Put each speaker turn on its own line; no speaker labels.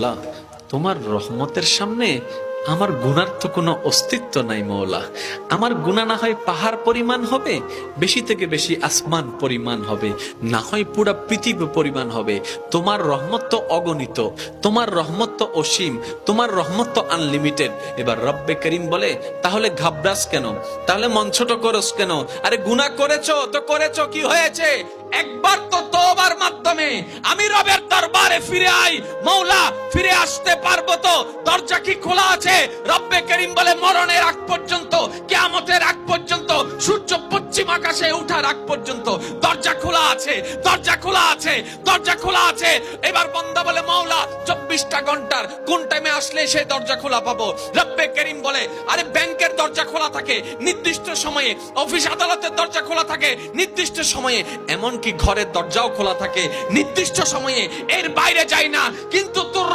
মাওলা, তোমার রহমতের সামনে আমার গুনার তো কোনো অস্তিত্ব নাই মওলা। আমার গুনাহ না হয় পাহাড় পরিমাণ হবে, বেশি থেকে বেশি আসমান পরিমাণ হবে, না হয় পুরা পৃথিবী পরিমাণ হবে। তোমার রহমত তো অগণিত, তোমার রহমত তো অসীম, তোমার রহমত তো আনলিমিটেড। এবার রব্বে করিম বলে, তাহলে ঘাবড়াস কেন, তাহলে মন ছোট করস কেন? আরে গুনাহ করেছো তো করেছো, কি হয়েছে? একবার তো তওবার মাধ্যমে আমি রবের দরবারে ফিরে আই, মওলা ফিরে আসতে পারবো তো? দরজা কি খোলা আছে? রব্বে করিম বলে, মরণের আগ পর্যন্ত, কিয়ামতের আগ পর্যন্ত, সূর্য পশ্চিম আকাশে ওঠার আগ পর্যন্ত দরজা খোলা আছে, দরজা খোলা আছে, দরজা খোলা আছে। এবার বান্দা বলে, মওলা 24টা ঘন্টার কোন টাইমে আসলে সেই দরজা খোলা পাবো? রব্বে করিম বলে, আরে ব্যাংকের দরজা খোলা থাকে নির্দিষ্ট সময়ে, অফিস আদালতের দরজা খোলা থাকে নির্দিষ্ট সময়ে, এমনকি ঘরের দরজাও খোলা থাকে নির্দিষ্ট সময়ে, এর বাইরে যায় না। কিন্তু তোর